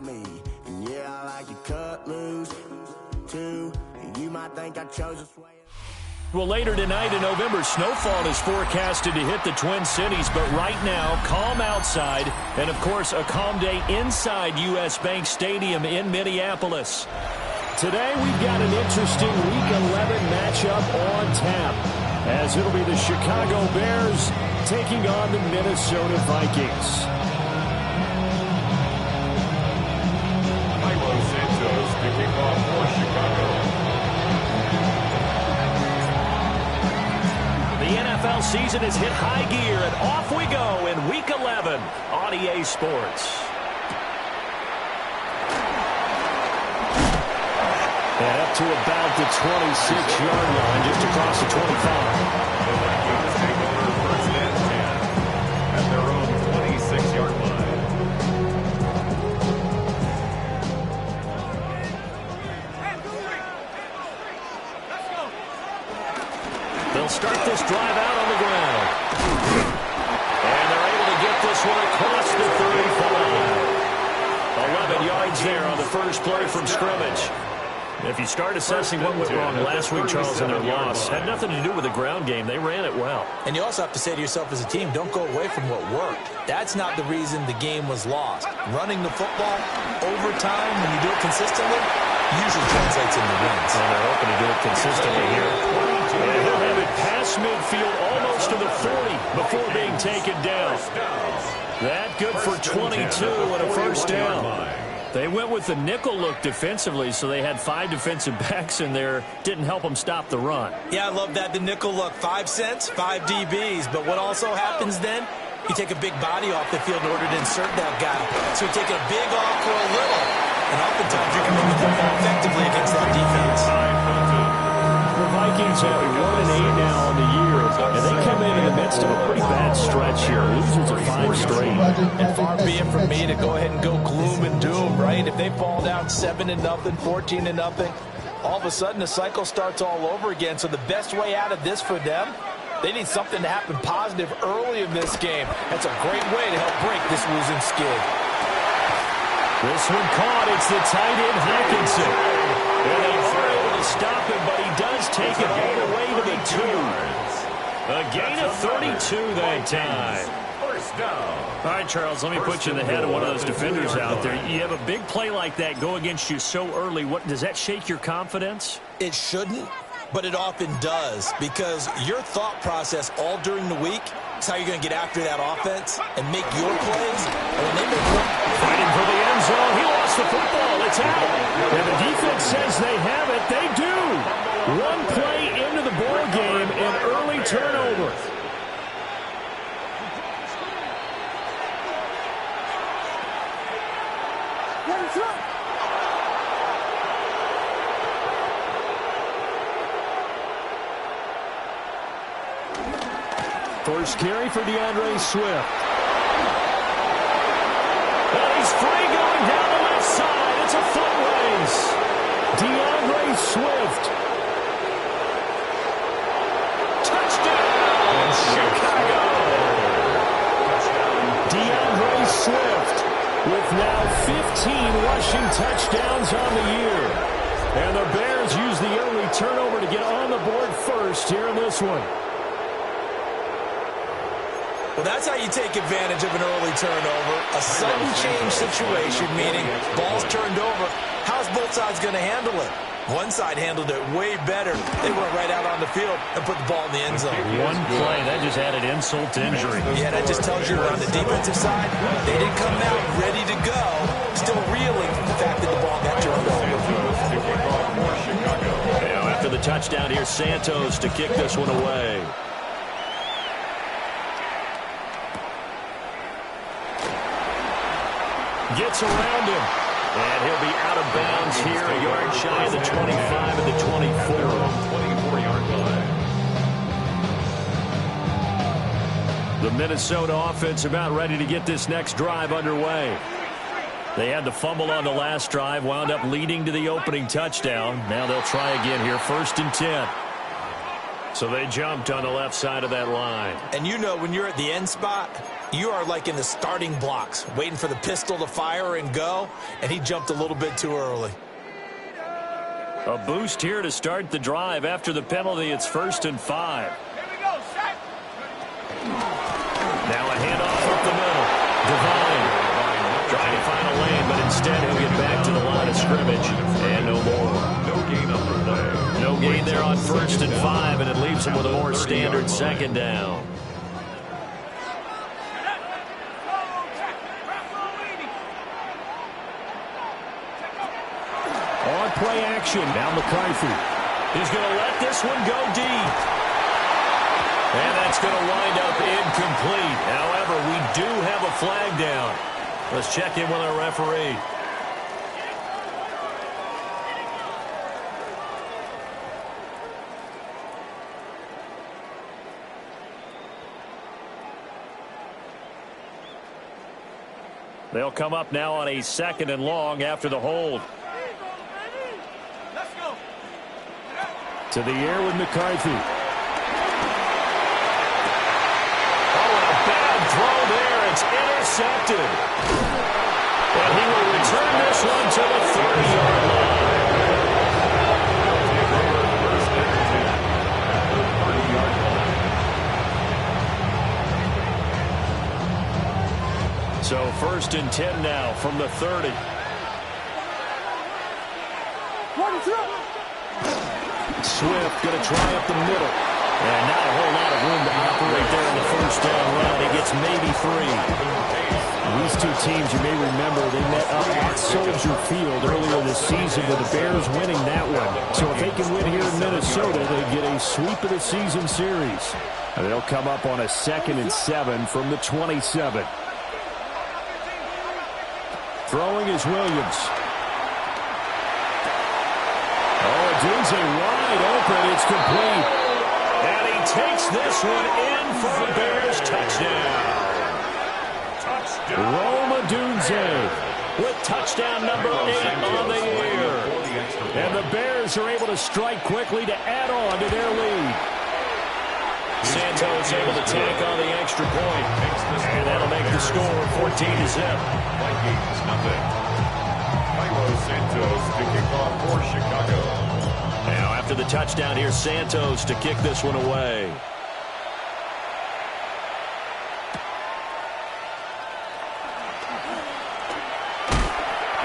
Me. And yeah, I like you cut loose too. You might think I chose a sway. Well, later tonight in November, snowfall is forecasted to hit the Twin Cities, but right now, calm outside, and of course, a calm day inside U.S. Bank Stadium in Minneapolis. Today, we've got an interesting Week 11 matchup on tap, as it'll be the Chicago Bears taking on the Minnesota Vikings. To kick off for Chicago. The NFL season has hit high gear, and off we go in Week 11 on EA Sports. And up to about the 26-yard line, just across the 25. The Vikings take over first and 10 at their own 26-yard line. They'll start this drive out on the ground. And they're able to get this one across the 35. 11 yards there on the first play from scrimmage. If you start assessing what went wrong last week, Charles, in their loss, had nothing to do with the ground game. They ran it well. And you also have to say to yourself as a team, don't go away from what worked. That's not the reason the game was lost. Running the football over time, when you do it consistently, usually translates into wins. And they're hoping to do it consistently here. And he'll have it past midfield almost to the 40 before being taken down. That good for 22 and a first down. They went with the nickel look defensively, so they had 5 defensive backs in there. Didn't help them stop the run. Yeah, I love that, the nickel look. 5 cents, 5 DBs. But what also happens then, you take a big body off the field in order to insert that guy. So you're taking a big off for a little. And oftentimes you're coming with them more effectively against that defense. The Vikings have 1-8 now on the year, and they come in the midst of a pretty bad stretch here. Losers of 5 straight. And far be it from me to go ahead and go gloom and doom, right? If they fall down 7-0, 14-0, all of a sudden the cycle starts all over again. So the best way out of this for them, they need something to happen positive early in this game. That's a great way to help break this losing skid. This one caught. It's the tight end, Hawkinson. And they are able to stop him, but he does take it all the way to the 2. A gain of 32 that time. First down. All right, Charles, let me put you in the head of one of those defenders out there. You have a big play like that go against you so early. What does that shake your confidence? It shouldn't, but it often does, because your thought process all during the week is how you're going to get after that offense and make your plays. And when they make them, fighting for the end zone. He lost the football. It's out. And the defense says they have it. They do. One play into the ball game, an early turnover. First carry for DeAndre Swift. And he's free going down the left side. It's a foot race. DeAndre Swift. Touchdown, Chicago. DeAndre Swift with now 15 rushing touchdowns on the year. And the Bears use the early turnover to get on the board first here in this one. Well, that's how you take advantage of an early turnover. A sudden change situation, meaning ball's turned over. How's both sides going to handle it? One side handled it way better. They went right out on the field and put the ball in the end zone. One play, that just added insult to injury. Yeah, that just tells you on the defensive side, they didn't come out ready to go. Still reeling from the fact that the ball got turned over. Now, after the touchdown, here's Santos to kick this one away. Gets around him. And he'll be out of bounds here, a yard shy of the 25 and the 24. 24-yard line. The Minnesota offense about ready to get this next drive underway. They had the fumble on the last drive, wound up leading to the opening touchdown. Now they'll try again here, 1st and 10. So they jumped on the left side of that line. And you know when you're at the end spot, you are like in the starting blocks, waiting for the pistol to fire and go, and he jumped a little bit too early. A boost here to start the drive. After the penalty, it's 1st and 5. Now a handoff up the middle. Devine trying to find a lane, but instead he'll get back to the line of scrimmage. And no more. No gain on the play. No gain there on 1st and 5, and it leaves him with a more standard 2nd down. On play action. Now McCarthy. He's going to let this one go deep. And that's going to wind up incomplete. However, we do have a flag down. Let's check in with our referee. They'll come up now on a 2nd and long after the hold. To the air with McCarthy. Throw there, it's intercepted. And he will return this one to the 30-yard line. So 1st and 10 now from the 30. Swift going to try up the middle. And not a whole lot of room to operate there in the 1st down run. He gets maybe 3. These two teams, you may remember, they met up at Soldier Field earlier this season with the Bears winning that one. So if they can win here in Minnesota, they get a sweep of the season series. And they'll come up on a 2nd and 7 from the 27. Throwing is Williams. Oh, Dunze wide open. It's complete. And he takes this one in for a Bears touchdown. Rome Odunze with touchdown number 8 on the year. And the Bears are able to strike quickly to add on to their lead. Santos able to tack on the extra point. And that'll make the score 14-0. Vikings nothing. Milo Santos to kick off for Chicago. Now after the touchdown, here's Santos to kick this one away.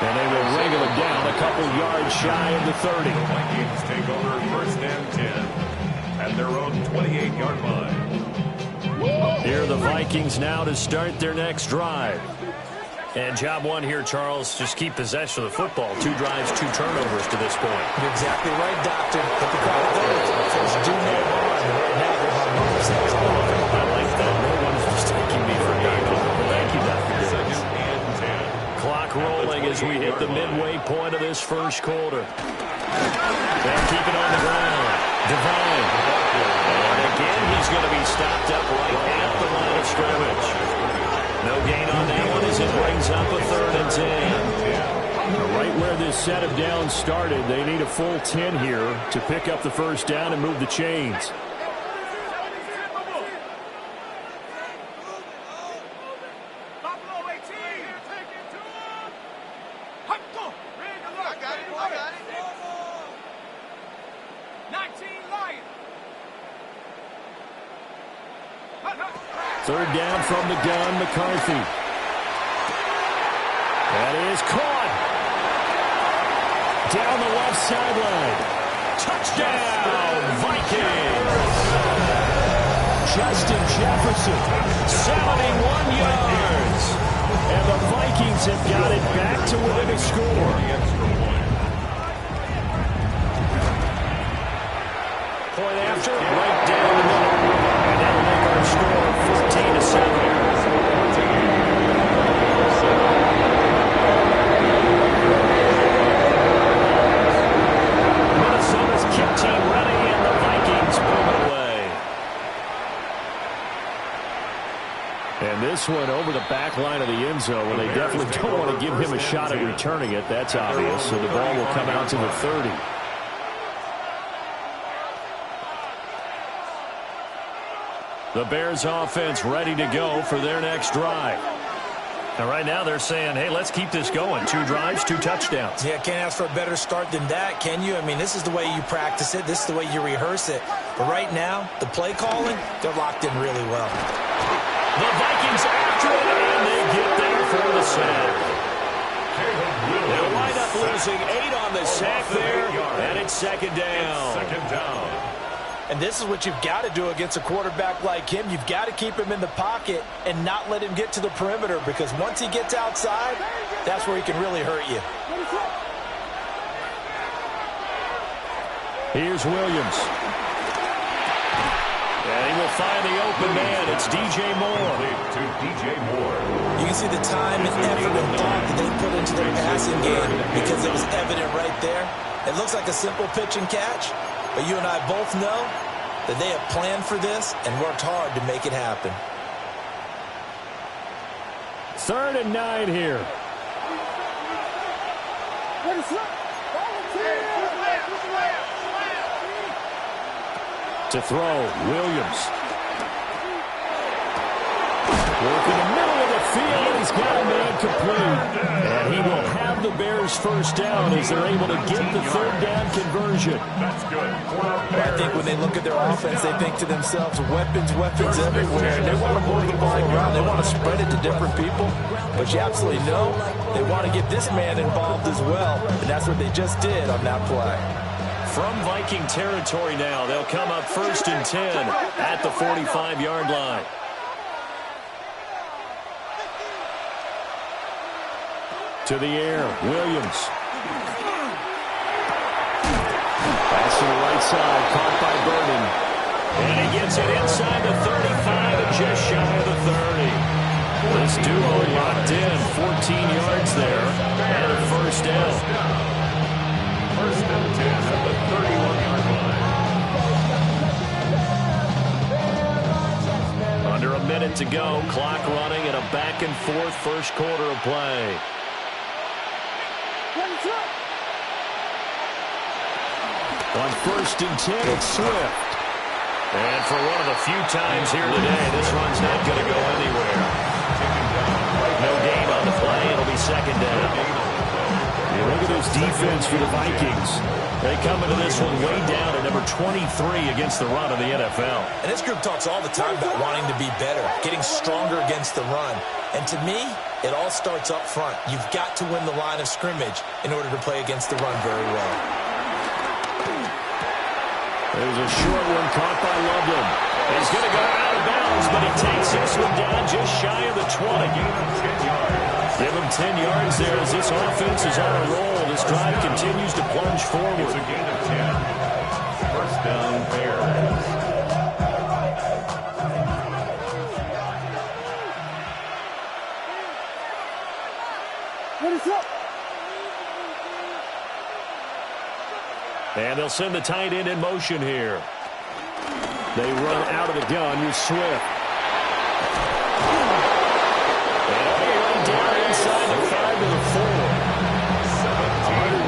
And they will wrangle it down a couple yards shy of the 30. The Vikings take over 1st and 10 at their own 28-yard line. Here are the Vikings now to start their next drive. And job one here, Charles, just keep possession of the football. 2 drives, 2 turnovers to this point. You're exactly right, Doctor. Put the crowd first. First, do no harm. Right now, they're on both sides. I like that. No one is mistaking me for Dr. Thank you, Dr. 2nd and 10. Clock rolling as we hit the midway point of this 1st quarter. They'll keep it on the ground. Devine. And again, he's going to be stopped up right at the line of scrimmage. No gain on that one as it brings up a 3rd and 10. Right where this set of downs started, they need a full 10 here to pick up the 1st down and move the chains. Third down from the gun, McCarthy. That is caught. Down the left sideline. Touchdown, Vikings. Justin Jefferson, 71 yards. And the Vikings have got it back to within a score. Point after, right down the middle. And that'll make our score 14-7. Minnesota's kick team ready, and the Vikings move it away. And this one over the back line of the end zone, where they definitely don't want to give him a shot at returning it. That's obvious. So the ball will come out to the 30. The Bears offense ready to go for their next drive. And right now they're saying, hey, let's keep this going. 2 drives, 2 touchdowns. Yeah, can't ask for a better start than that, can you? I mean, this is the way you practice it. This is the way you rehearse it. But right now, the play calling, they're locked in really well. The Vikings after it, and they get there for the sack. They'll wind up losing 8 on the sack there, and it's second down. And this is what you've got to do against a quarterback like him. You've got to keep him in the pocket and not let him get to the perimeter, because once he gets outside, that's where he can really hurt you. Here's Williams. And he will find the open man. It's DJ Moore. You can see the time and effort and thought that they put into their passing game, because it was evident right there. It looks like a simple pitch and catch, but you and I both know that they have planned for this and worked hard to make it happen. 3rd and 9 here. To throw, Williams. Working the middle of the field, and he's got a man complete. And he will have the Bears first down as they're able to get the 3rd down conversion. That's good. I think when they look at their offense, they think to themselves, weapons, weapons everywhere. And they want to move the ball around. They want to spread it to different people. But you absolutely know they want to get this man involved as well. And that's what they just did on that play. From Viking territory now, they'll come up 1st and 10 at the 45-yard line. To the air, Williams. Pass to the right side, caught by Burden. And he gets it inside the 35 and just shy of the 30. This duo locked in, 14 yards there, and a first down. 1st and 10 at the 31-yard line. Under a minute to go, clock running in a back-and-forth first quarter of play. On 1st and 10, it's Swift. And for one of the few times here today, this run's not going to go anywhere. No gain on the play. It'll be second down. Yeah, look at this defense for the Vikings. They come into this one way down at number 23 against the run of the NFL. And this group talks all the time about wanting to be better, getting stronger against the run. And to me, it all starts up front. You've got to win the line of scrimmage in order to play against the run very well. There's a short one caught by Loveland. He's going to go out of bounds, but he takes this one down just shy of the 20. Give him 10 yards there as this offense is on a roll. This drive continues to plunge forward. It's a gain of 10. First down, Bears. What is up? And they'll send the tight end in motion here. They run out of the gun with Swift. And all the way down inside the 5 to the 4.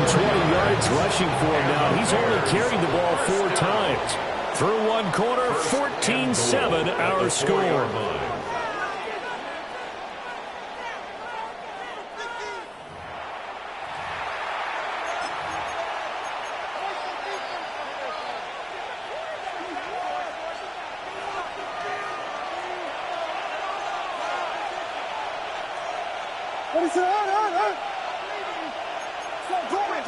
120 yards rushing for him now. He's only carried the ball 4 times. Through one quarter, 14-7 our score. What is it? Stop, drop it.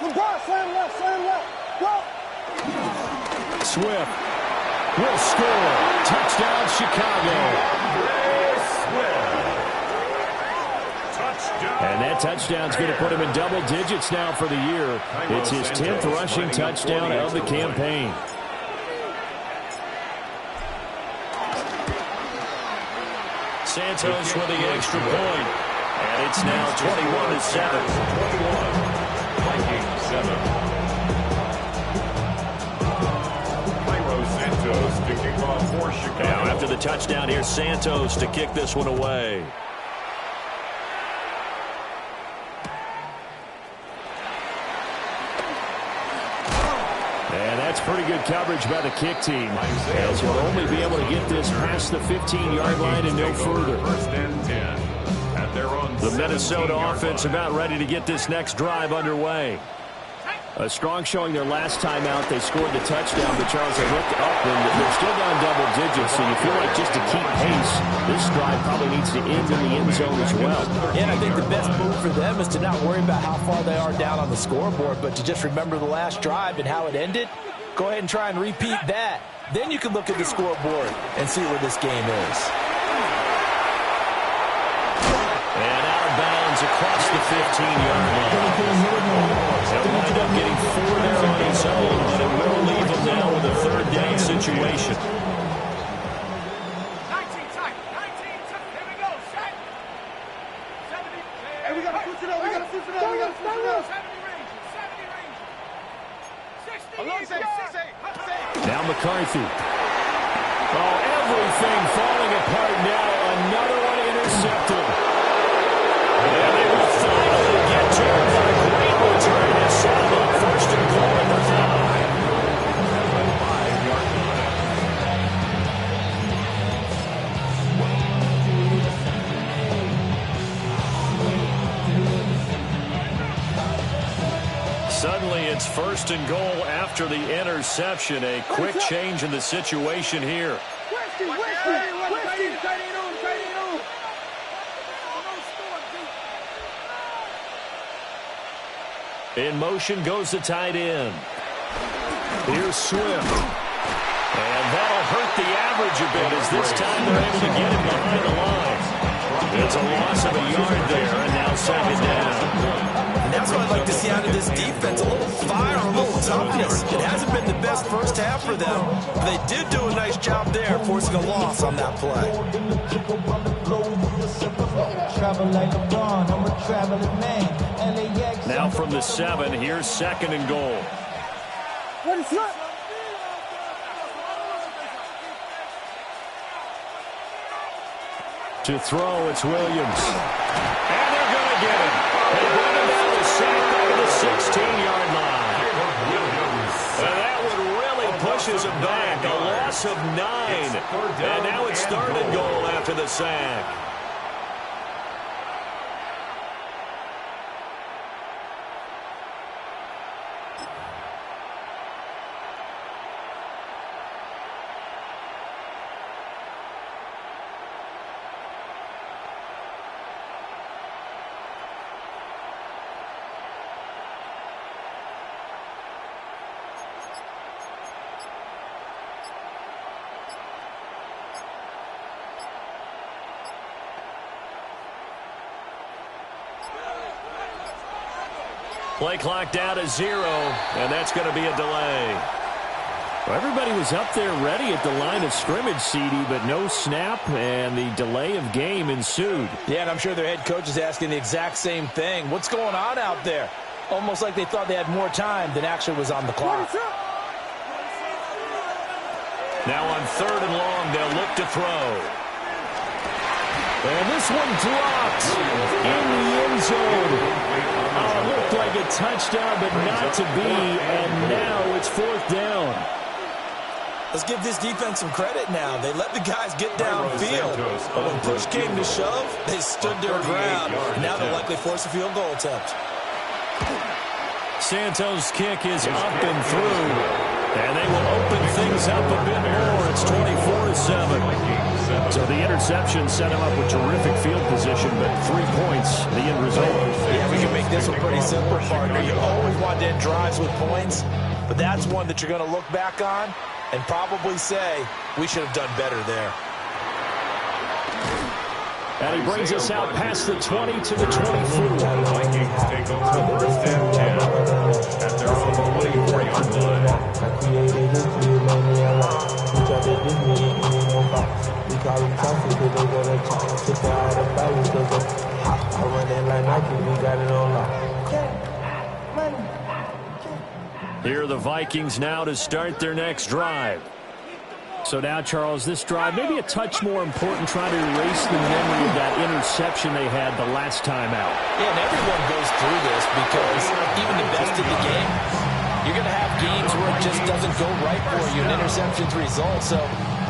Goodbye, slam left, go. Swift will score. Touchdown, Chicago. And that touchdown's going to put him in double digits now for the year. It's his 10th rushing touchdown of the campaign. Santos with the extra point. And it's now 21-7. 21. Vikings 7. Santos to kick off for Chicago. Now after the touchdown, here's Santos to kick this one away. That's pretty good coverage by the kick team, as he'll only be able to get this past the 15-yard line and no further. First and 10 at their own. The Minnesota offense about ready to get this next drive underway. A strong showing their last time out. They scored the touchdown, but Charles, they looked up, and they're still down double digits, so you feel like just to keep pace, this drive probably needs to end in the end zone as well. And I think the best move for them is to not worry about how far they are down on the scoreboard, but to just remember the last drive and how it ended. Go ahead and try and repeat that. Then you can look at the scoreboard and see where this game is. And out of bounds across the 15-yard line. He'll wind up getting 4 there on his own, but it will leave him now with a third down situation. 19 tight. 19 tight. Here we go. Set. 70. Hey, we got to switch it up. We got to switch it up. We got to switch it up. 70 range. 70 range. 60. Along, say. Now McCarthy. Oh, everything falling apart now. Another one intercepted. And they will finally get to it. A great return. It's set up first and goal at the 5. Suddenly it's first and goal after the interception. A quick change in the situation here. In motion goes the tight end. Here's Swift. And that'll hurt the average a bit as this time they're able to get him behind the line. It's a loss of a yard there, and now second down. And that's what I'd like to see out of this defense. A little fire, a little toughness. It hasn't been the best first half for them, but they did do a nice job there, forcing a loss on that play. Now from the 7, here's second and goal. What is that? To throw, it's Williams. And they're going to get him. They bring him down to sack over the 16-yard line. And that one really pushes him back. A loss of 9. And now it's third and goal after the sack. Play clock down to 0, and that's going to be a delay. Well, everybody was up there ready at the line of scrimmage, CD, but no snap, and the delay of game ensued. Yeah, and I'm sure their head coach is asking the exact same thing. What's going on out there? Almost like they thought they had more time than actually was on the clock. Now on third and long, they'll look to throw. And this one dropped in the end zone. Oh, it looked like a touchdown, but not to be, and now it's fourth down. Let's give this defense some credit now. They let the guys get downfield, but when push came to shove, they stood their ground. Now they'll likely force a field goal attempt. Santos' kick is up and through, and they will open things up a bit more. It's 24-7. So the interception set him up with terrific field position, but 3 points, the end result. Yeah, we can make this one pretty simple, partner. You always want to end drives with points, but that's one that you're going to look back on and probably say, we should have done better there. And he brings us out past the 20 to the 24. Vikings take over first and 10 at their own 24-yard line. Here are the Vikings now to start their next drive. So now, Charles, this drive maybe a touch more important, trying to erase the memory of that interception they had the last time out. Yeah, and everyone goes through this because even the best in the game, You're going to have games where it just doesn't go right for you and interceptions result. So,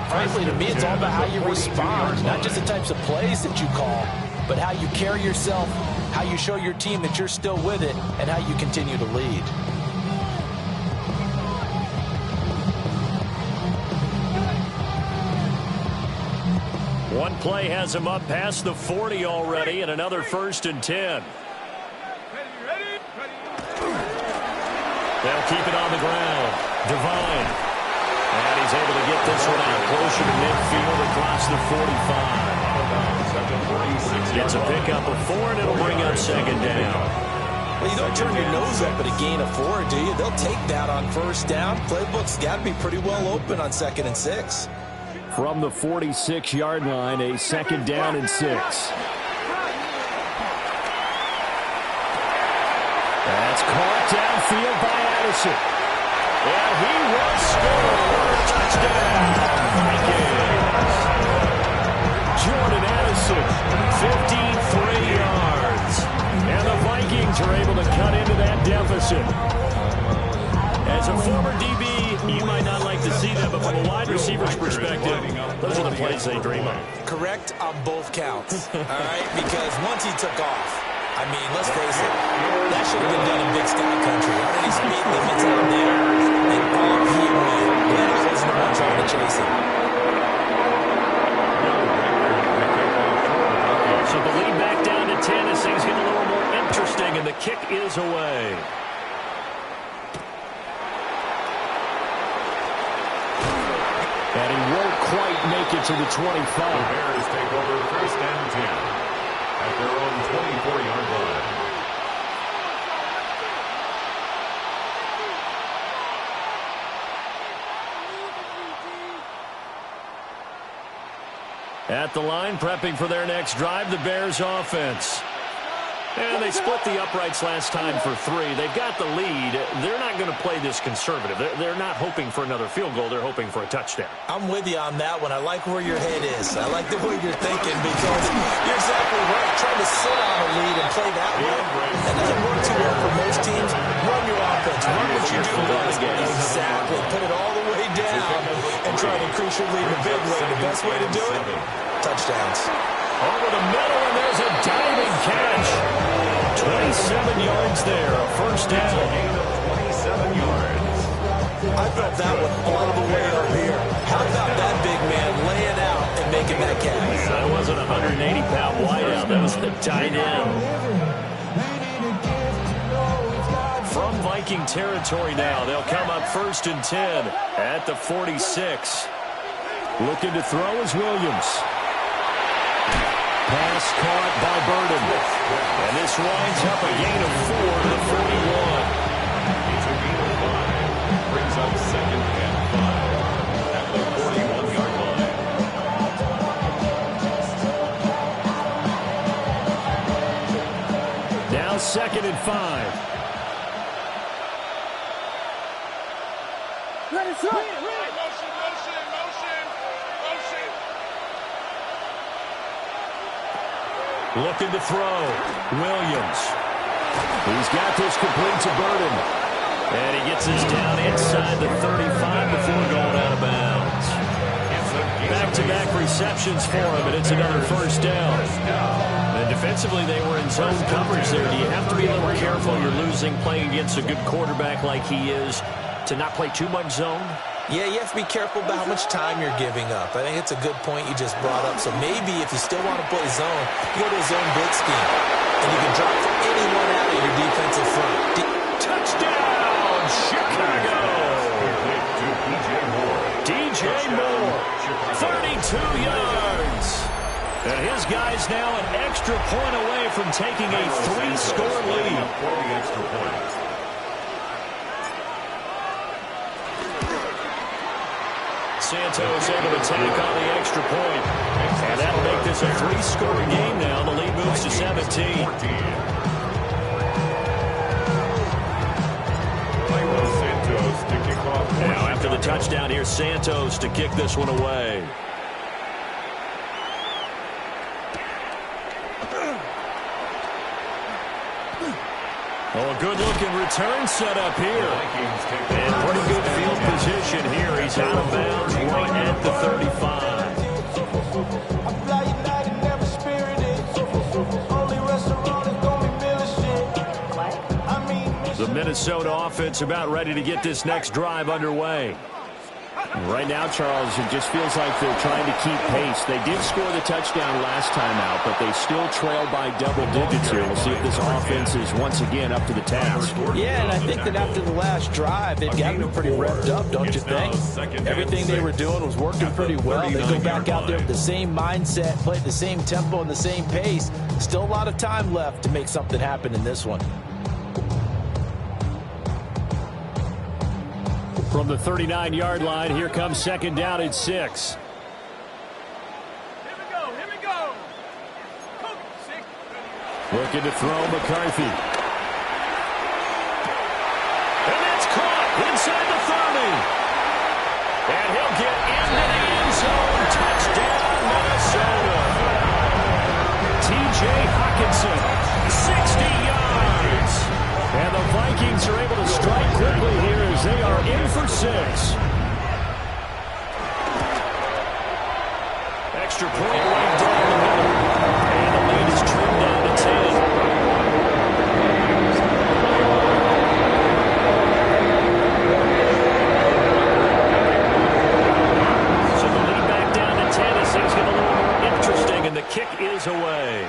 frankly, to me, it's all about how you respond, not just the types of plays that you call, but how you carry yourself, how you show your team that you're still with it, and how you continue to lead. One play has him up past the 40 already, and another 1st and 10. They'll keep it on the ground. Devine. And he's able to get this one out closer to midfield across the 45. Gets a pickup of 4, and it'll bring up 2nd down. Well, you don't turn your nose up at a gain of 4, do you? They'll take that on 1st down. Playbook's got to be pretty well open on 2nd and 6. From the 46-yard line, a 2nd down and 6. That's caught downfield by Addison. And he will score. Touchdown, Vikings. Jordan Addison, 53 yards. And the Vikings are able to cut into that deficit. As a former DB, you might not like to see that, but from a wide receiver's perspective, those are the plays they dream of. Correct on both counts, all right? Because once he took off, I mean, let's face it, that should have been done in Big Sky Country. Already speed limits out there, and off he went. Glad I wasn't the one trying to chase him. So the lead back down to 10 as things get a little more interesting, and the kick is away. And he won't quite make it to the 25. The Bears take over 1st and 10 at their own 24-yard line. At the line, prepping for their next drive, the Bears offense. And they split the uprights last time for 3. They've got the lead. They're not going to play this conservative. They're not hoping for another field goal. They're hoping for a touchdown. I'm with you on that one. I like where your head is. I like the way you're thinking because you're exactly right. Trying to sit on a lead and play that way, that doesn't work too well for most teams. Run your offense. Run what you do best. Exactly. Put it all the way down and try to increase your lead in a big way. The best way to do it, touchdowns. Over the middle, and there's a diving catch. 27 yards there, a 1st down. 27 yards. I felt that one all the way up here. How about that big man laying out and making that catch? That wasn't a 180-pound wideout. That was the tight end. From Viking territory now, they'll come up 1st and 10 at the 46. Looking to throw is Williams. Pass caught by Burden. And this winds up a gain of 4 to the 41. It's a gain of 5. Brings up 2nd and 5 at the 41-yard line. Now 2nd and 5. Ready, set. Looking to throw. Williams. He's got this complete to Burden. And he gets this down inside the 35 before going out of bounds. Back-to-back receptions for him, and it's another 1st down. And defensively, they were in zone coverage there. Do you have to be a little careful? You're losing playing against a good quarterback like he is to not play too much zone? Yeah, you have to be careful about how much time you're giving up. I think it's a good point you just brought up. So maybe if you still want to play zone, you go to a zone blitz scheme. And you can drop anyone out of your defensive front. Touchdown, Chicago! DJ Moore, 32 yards. And his guy's now an extra point away from taking a 3-score lead. For the extra point. Santos able to take on the extra point. And that'll make this a 3-score game now. The lead moves to 17. Now after the touchdown, here's Santos to kick this one away. Oh, a good-looking return set up here. And pretty good field position here. He's out of bounds right at the 35. The Minnesota offense about ready to get this next drive underway. Right now, Charles, it just feels like they're trying to keep pace. They did score the touchdown last time out, but they still trail by double digits here. We'll see if this offense is once again up to the task. Yeah, and I think that after the last drive, they've gotten them pretty revved up, don't you think? Everything they were doing was working pretty well. They go back out there with the same mindset, play at the same tempo and the same pace. Still a lot of time left to make something happen in this one. From the 39-yard line, here comes second down at 6. Here we go. Looking to throw McCarthy. And it's caught inside the 30. And he'll get into the end zone. Touchdown, Minnesota. T.J. Hockenson, 60 yards. And the Vikings are able to strike quickly here as they are in for 6. Extra point right down the middle. And the lead is trimmed down to 10. So the lead back down to 10 as things get a little more interesting, and the kick is away.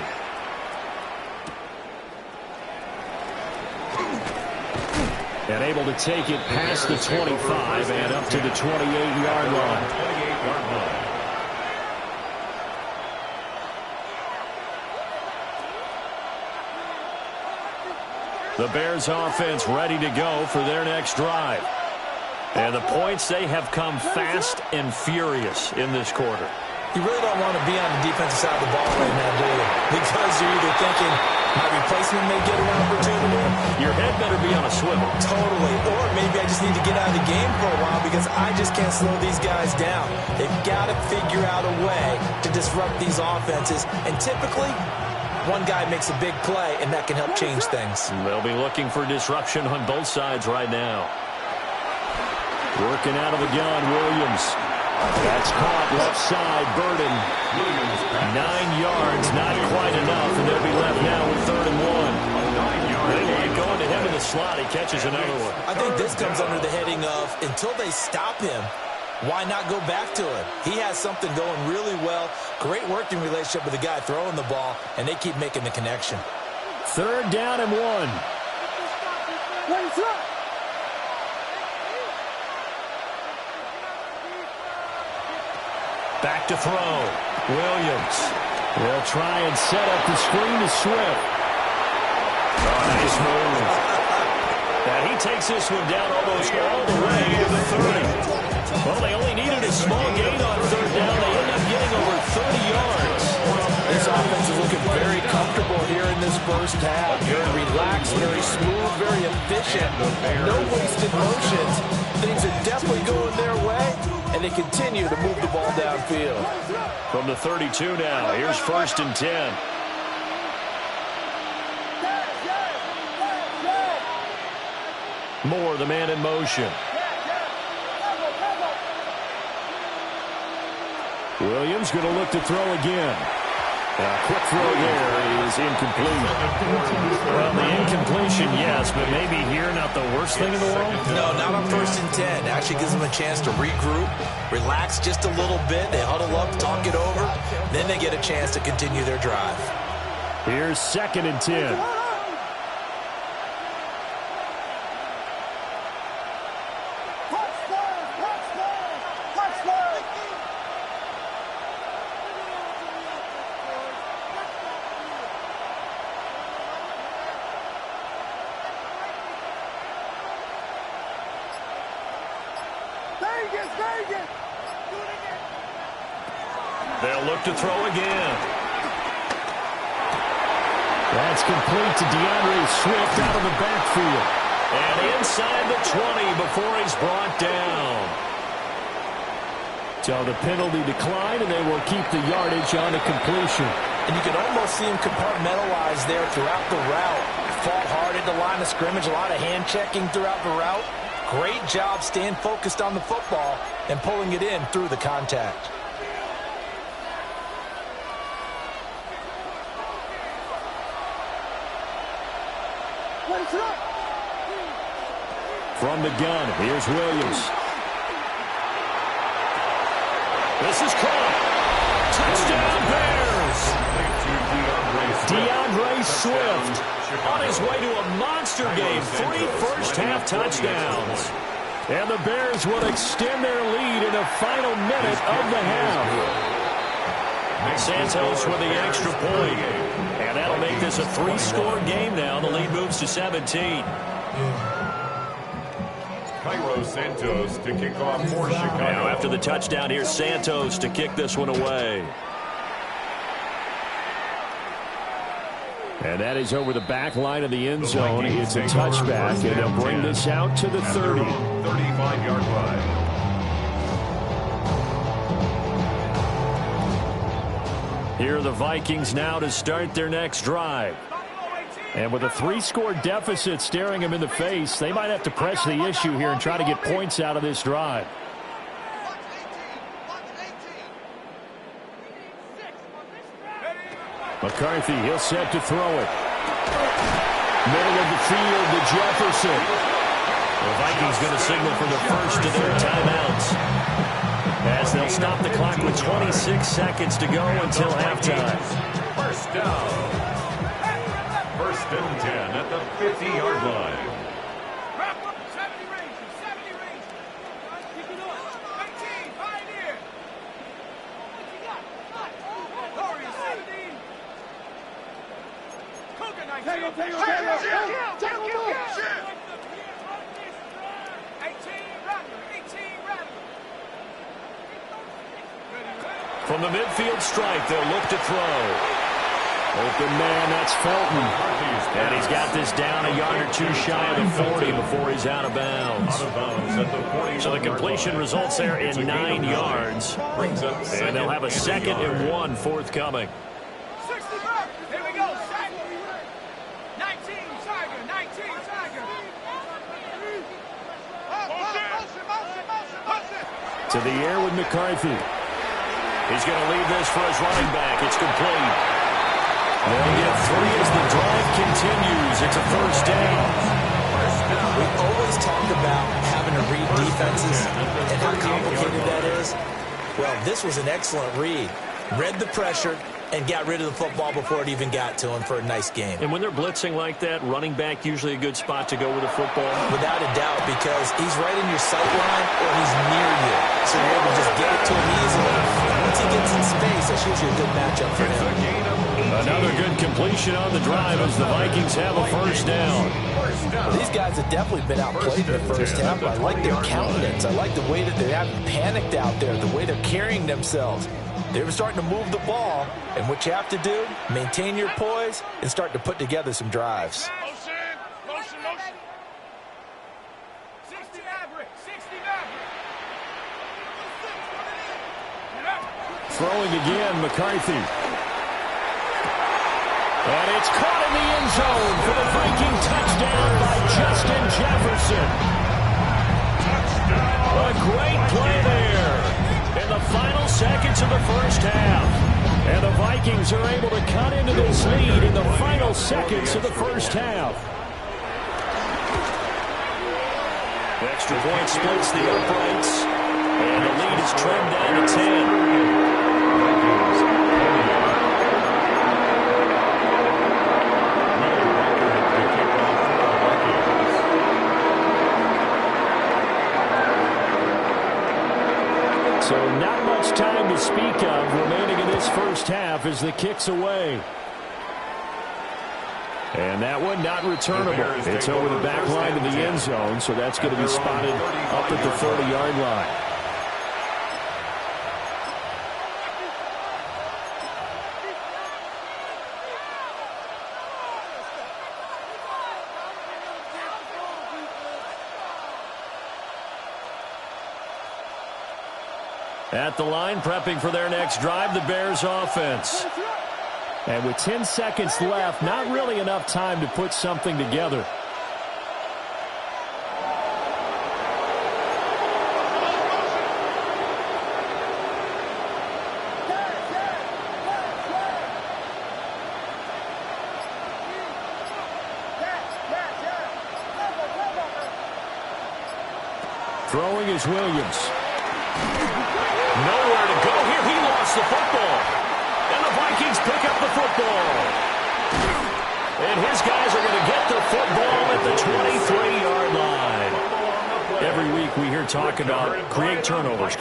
And able to take it past the 25 and up to the 28-yard line. The Bears offense ready to go for their next drive. And the points, they have come fast and furious in this quarter. You really don't want to be on the defensive side of the ball right now, do you? Because you're either thinking my replacement may get an opportunity. Your head better be on a swivel. Totally. Or maybe I just need to get out of the game for a while because I just can't slow these guys down. They've got to figure out a way to disrupt these offenses. And typically, one guy makes a big play, and that can help change things. They'll be looking for disruption on both sides right now. Working out of the gun, Williams. That's caught left side, Burden. 9 yards, not quite enough, and they'll be left now with 3rd and 1. They like going to him in the slot. He catches another one. I think this comes under the heading of until they stop him, why not go back to him? He has something going really well. Great working relationship with the guy throwing the ball, and they keep making the connection. 3rd down and 1. Back to throw. Williams. They'll try and set up the screen to Swift. Oh, nice move. And he takes this one down almost all the way to the 30. Well, they only needed a small gain on 3rd down. They end up getting over 30 yards. This offense is looking very comfortable here in this first half. Very relaxed, very smooth, very efficient. No wasted motions. Things are definitely going their way, and they continue to move the ball downfield. From the 32 now, here's 1st and 10. Moore, the man in motion. Williams going to look to throw again. Quick throw there is incomplete. Well, the incompletion, yes, but maybe here not the worst thing in the world? No, not on 1st and 10. Actually gives them a chance to regroup, relax just a little bit. They huddle up, talk it over. Then they get a chance to continue their drive. Here's 2nd and 10. They'll look to throw again. That's complete to DeAndre Swift out of the backfield. And inside the 20 before he's brought down. So the penalty declined, and they will keep the yardage on the completion. And you can almost see him compartmentalize there throughout the route. Fought hard at the line of scrimmage, a lot of hand checking throughout the route. Great job staying focused on the football and pulling it in through the contact. From the gun, here's Williams. This is caught. Touchdown Bears! DeAndre Swift on his way to a monster game. 3 first-half touchdowns. And the Bears will extend their lead in the final minute of the half. Santos with the extra point. And that'll make this a 3-score game now. The lead moves to 17. Cairo Santos to kick off for Chicago. Now after the touchdown, here's Santos to kick this one away. And that is over the back line of the end zone. It's a touchback, and they'll bring this out to the 30. 35-yard line. Here are the Vikings now to start their next drive. And with a 3-score deficit staring them in the face, they might have to press the issue here and try to get points out of this drive. McCarthy, he'll set to throw it. Middle of the field to Jefferson. The Vikings going to signal for the first of their timeouts, as they'll stop the clock with 26 seconds to go until halftime. First down. First and 10 at the 50-yard line. 70 range. 70 range. Pick it up. 19, Pioneer. What you got? Gloria, 17. Cougar, 19. Take him. 18, Rattler. From the midfield stripe, they'll look to throw. Open man, that's Felton. And he's got this down a yard or two shy of the 40 before he's out of bounds. So the completion results there in 9 yards. And they'll have a 2nd and 1 forthcoming. 65. Here we go. 19, Tiger. 19, Tiger. To the air with McCarthy. He's going to leave this for his running back. It's complete. They'll get 3 as the drive continues. It's a first down. We always talk about having to read defenses and how complicated that is. Well, this was an excellent read. Read the pressure and got rid of the football before it even got to him for a nice game. And when they're blitzing like that, running back usually a good spot to go with the football. Without a doubt, because he's right in your sight line or he's near you. So you're able to just get it to him easily. Once he gets in space, that's usually a good matchup for him. Another good completion on the drive as the Vikings have a first down. Well, these guys have definitely been outplayed in the first half. I like their countenance. I like the way that they haven't panicked out there, the way they're carrying themselves. They were starting to move the ball, and what you have to do, maintain your poise and start to put together some drives. Motion. 60 Maverick. 60 Maverick. Throwing again, McCarthy. And it's caught in the end zone for the Viking touchdown by Justin Jefferson. A great play there in the final seconds of the first half. And the Vikings are able to cut into this lead in the final seconds of the first half. The extra point splits the uprights, and the lead is trimmed down to 10. So not much time to speak of remaining in this first half as the kick's away. And that one not returnable. It's over the back line of the end zone, so that's going to be spotted up at the 30-yard line. At the line, prepping for their next drive, the Bears offense. And with 10 seconds left, not really enough time to put something together. Throwing is Williams. Nowhere to go here. He lost the football. And the Vikings pick up the football. And his guys are going to get the football at the 23-yard line. Every week we hear talk about create turnovers.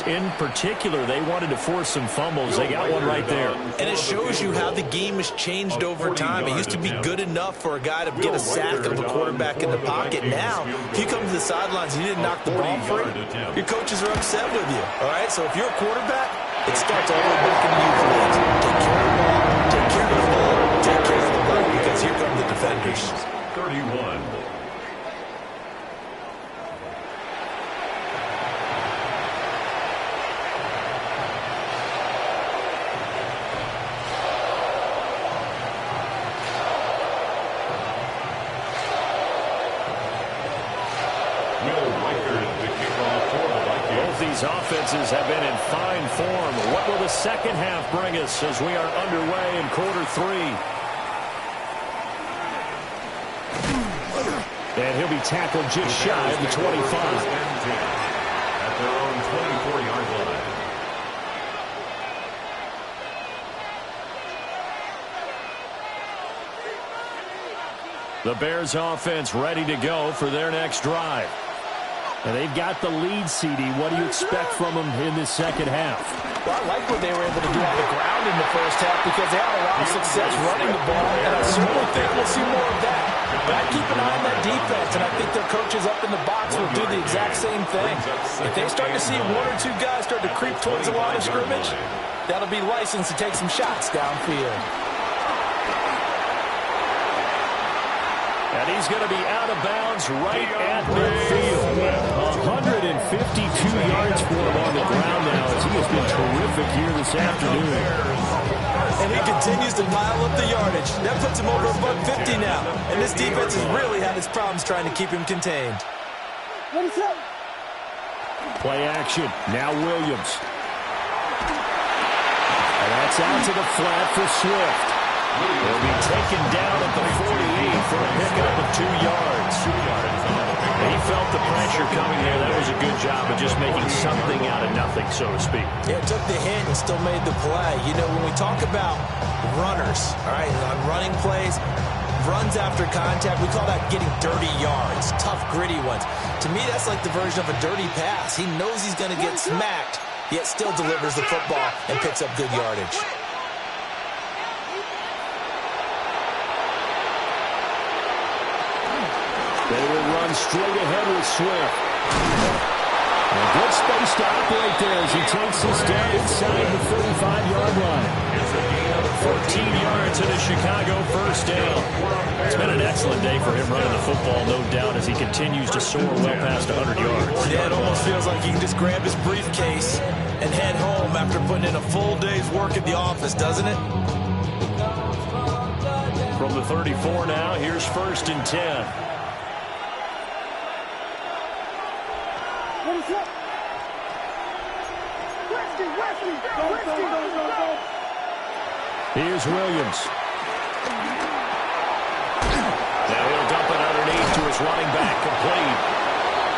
In particular, they wanted to force some fumbles. They got one right there. And it shows you how the game has changed over time. It used to be good enough for a guy to get a sack of a quarterback in the pocket. Now, if you come to the sidelines and you didn't knock the ball free, your coaches are upset with you. All right, so if you're a quarterback, it starts all the way back into you fans. Take care of the ball, take care of the ball, take care of the run, because here come the defenders. 31. Offenses have been in fine form. What will the second half bring us as we are underway in quarter 3? And he'll be tackled just shy of the 25. At their own 24-yard line. The Bears offense ready to go for their next drive. And they've got the lead, CD. What do you expect from them in this second half? Well, I like what they were able to do on the ground in the first half because they had a lot of success running the ball, and I certainly think we'll see more of that. But I keep an eye on that defense, and I think their coaches up in the box will do the exact same thing. If they start to see one or two guys start to creep towards the line of scrimmage, that'll be licensed to take some shots downfield. And he's going to be out of bounds right at midfield. 152 yards for him on the ground now as he has been terrific here this afternoon. And he continues to pile up the yardage. That puts him over $150 now. And this defense has really had its problems trying to keep him contained. Play action. Now Williams. And that's out to the flat for Swift. He'll be taken down at the 48 for a pickup of 2 yards. And he felt the pressure coming there. That was a good job of just making something out of nothing, so to speak. Yeah, took the hit and still made the play. You know, when we talk about runners, all right, on running plays, runs after contact, we call that getting dirty yards, tough, gritty ones. To me, that's like the version of a dirty pass. He knows he's going to get smacked, yet still delivers the football and picks up good yardage. They will run straight ahead with Swift. A good space to operate there as he takes this down inside the 35-yard line. 14 yards and a Chicago first down. It's been an excellent day for him running the football, no doubt, as he continues to soar well past 100 yards. Yeah, it almost feels like he can just grab his briefcase and head home after putting in a full day's work at the office, doesn't it? From the 34 now, here's 1st and 10. Here's Williams. Now he'll dump it underneath to his running back, complete.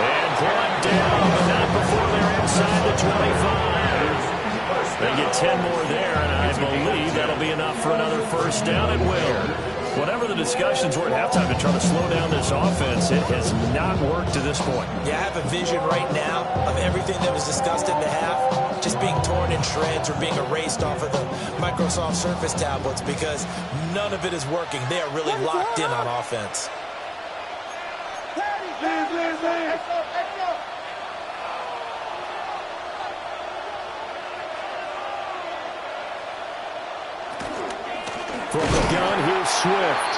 And brought down, but not before they're inside the 25. They get 10 more there, and I believe that'll be enough for another first down at will. Whatever the discussions were at halftime to try to slow down this offense, it has not worked to this point. Yeah, I have a vision right now of everything that was discussed at the half just being torn in shreds or being erased off of the Microsoft Surface tablets because none of it is working. They are really locked in on offense. From the gun, here's Swift.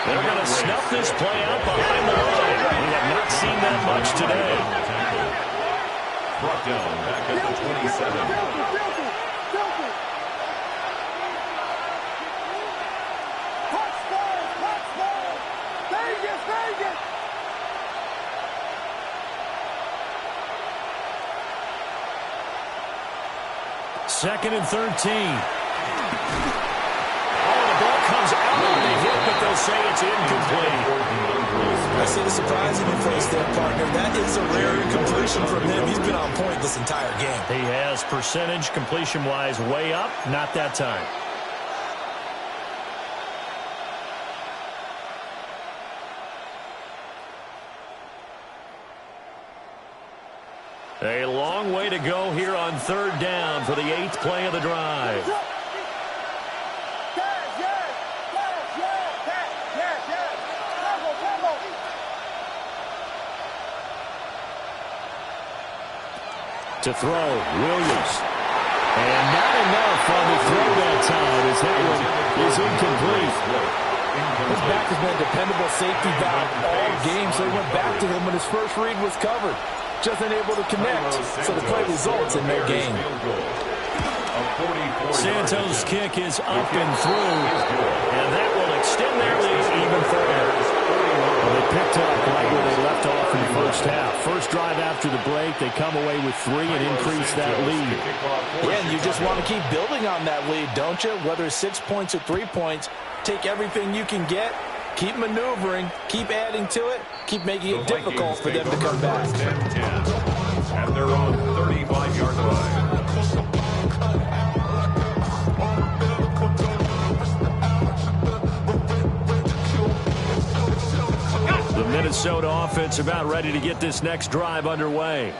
They're going to snuff this play out behind the line. We have not seen that much today. Brought down back at the 27. 2nd and 13. The ball comes out on the hit, but they'll say it's incomplete. I see the surprise in your face there, partner. That is a rare incompletion from him. He's been on point this entire game. He has percentage completion-wise way up. Not that time. A long way to go here on 3rd down for the 8th play of the drive. To throw, Williams. And not enough on the throw that time as that one is incomplete. His back has been a dependable safety valve all game, so he went back to him when his first read was covered. Just unable to connect, so the play results in their game. Santos' kick is up and through, and that will extend their lead even further. Well, they picked up right where they left off in the first half. First drive after the break, they come away with 3 and increase that lead. Yeah, and you just want to keep building on that lead, don't you? Whether it's 6 points or 3 points, take everything you can get, keep maneuvering, keep adding to it, keep making it difficult for them to come back. At their own 35-yard line. The Minnesota offense about ready to get this next drive underway.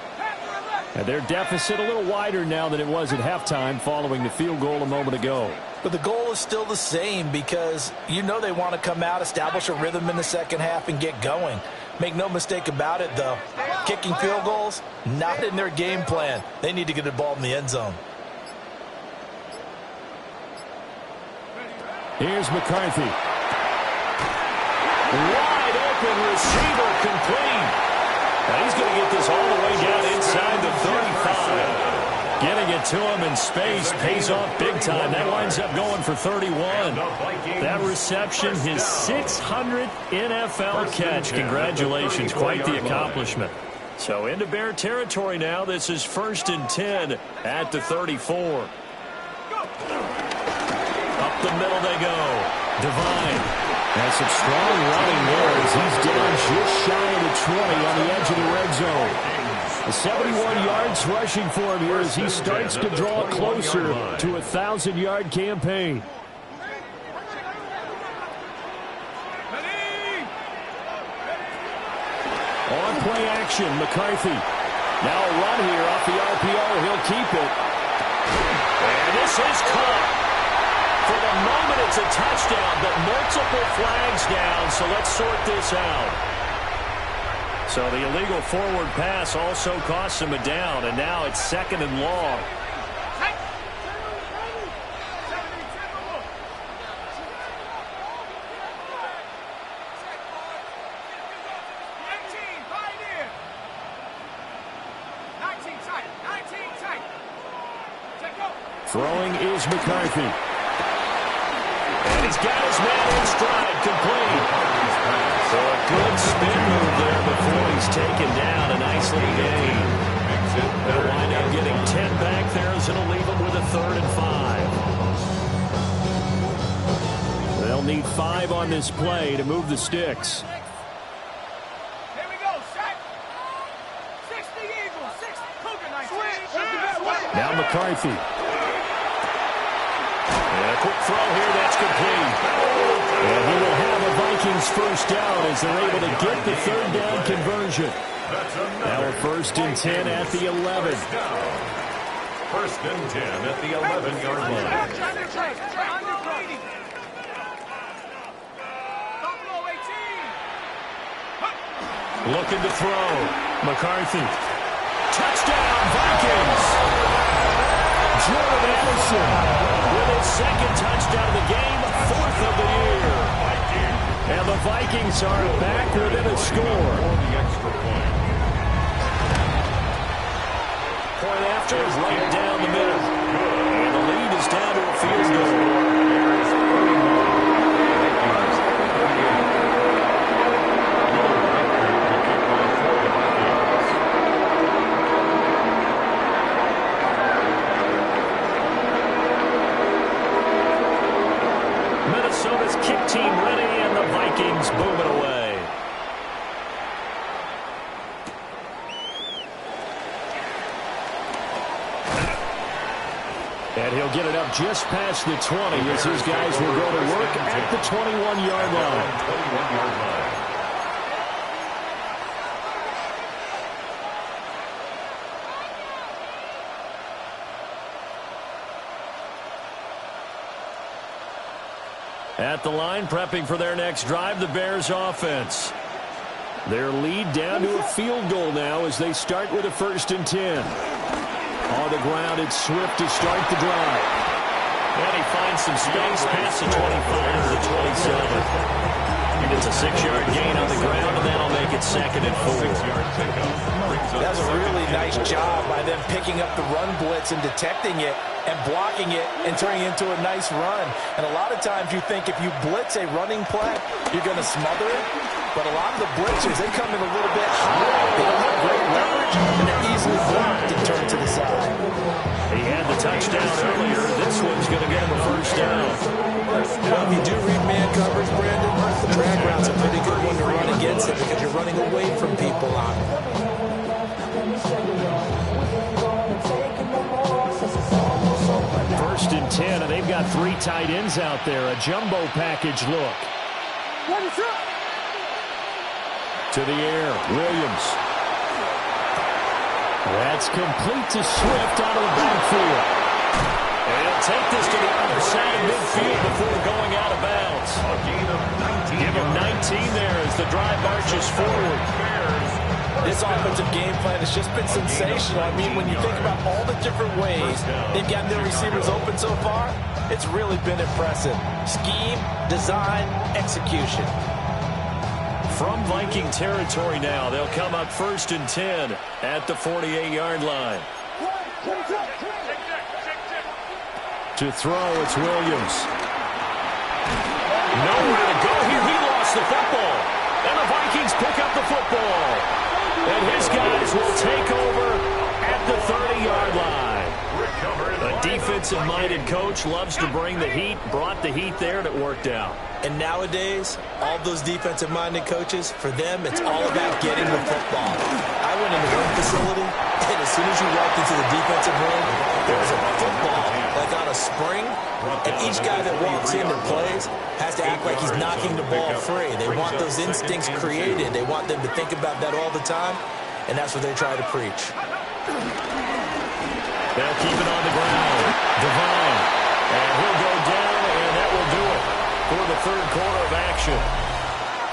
And their deficit a little wider now than it was at halftime following the field goal a moment ago. But the goal is still the same because you know they want to come out, establish a rhythm in the second half, and get going. Make no mistake about it, though. Kicking field goals, not in their game plan. They need to get the ball in the end zone. Here's McCarthy. Wide open receiver complete. Now he's going to get this all the way down inside the 35. Getting it to him in space pays off big time. That winds up going for 31. That reception, his 600th NFL catch. Congratulations, quite the accomplishment. So into Bear territory now. This is 1st and 10 at the 34. Up the middle they go. Devine. That's some strong running there as he's down just shy of the 20 on the edge of the red zone. 71 yards rushing for him here as he starts to draw closer to a 1,000-yard campaign. On play action, McCarthy. Now a run here off the RPO. He'll keep it. And this is caught. For the moment, it's a touchdown, but multiple flags down, so let's sort this out. So the illegal forward pass also costs him a down, and now it's 2nd and long. Throwing is McCarthy. And he's got his man in stride, complete. So a good spin move there before he's taken down. A nice little gain. They'll wind up getting 10 back there as it'll leave them with a 3rd and 5. They'll need 5 on this play to move the sticks. Here we go, set. 60 Eagles, 60 Cougar 19. Now McCarthy. And a quick throw here, that's complete. And he will have a Vikings first down as they're able to get the 3rd down conversion. Now a 1st and 10 at the 11. 1st and 10 at the 11-yard line. Looking to throw. McCarthy. Touchdown, Vikings! Jordan Addison with his 2nd touchdown of the game, 4th of the year. And the Vikings are back within a score. Point after is right down the middle. And the lead is down to a field goal. kick team ready, and the Vikings boom it away. And he'll get it up just past the 20 as his guys will go to work at the 21-yard line. At the line, prepping for their next drive, the Bears offense. Their lead down to a field goal now as they start with a 1st and 10. On the ground, it's Swift to start the drive. And he finds some space past the 25 to the 27. It's a 6-yard gain on the ground, and that'll make it 2nd and 4. That's a really nice job by them picking up the run blitz and detecting it and blocking it and turning it into a nice run. And a lot of times you think if you blitz a running play, you're going to smother it. But a lot of the blitzers, they come in a little bit high. They don't have great leverage, and they're easily blocked and turned to the side. He had the touchdown earlier. This one's going to get him a 1st down. Well, if you do read man coverage, Brandon, the drag route's a pretty good one to run against it because you're running away from people on it. 1st and 10, and they've got 3 tight ends out there. A jumbo package look. To the air, Williams. That's complete to Swift out of the backfield. And he'll take this to the other side of midfield before going out of bounds. A gain of 19. Give him 19 there as the drive marches forward. This offensive game plan has just been sensational. I mean, when you think about all the different ways they've gotten their receivers open so far, it's really been impressive. Scheme, design, execution. From Viking territory now, they'll come up 1st and 10 at the 48-yard line. To throw, it's Williams. Nowhere to go here. He lost the football. And the Vikings pick up the football. And his guys will take over at the 30-yard line. A defensive-minded coach loves to bring the heat, brought the heat there, and it worked out. And nowadays, all those defensive-minded coaches, for them, it's all about getting the football. I went into one facility, and as soon as you walked into the defensive room, there was a football like on a spring, and each guy that walks in and plays has to act like he's knocking the ball free. They want those instincts created. They want them to think about that all the time, and that's what they try to preach. They'll keep it on the ground. Devine, and he'll go down, and that will do it for the 3rd quarter of action.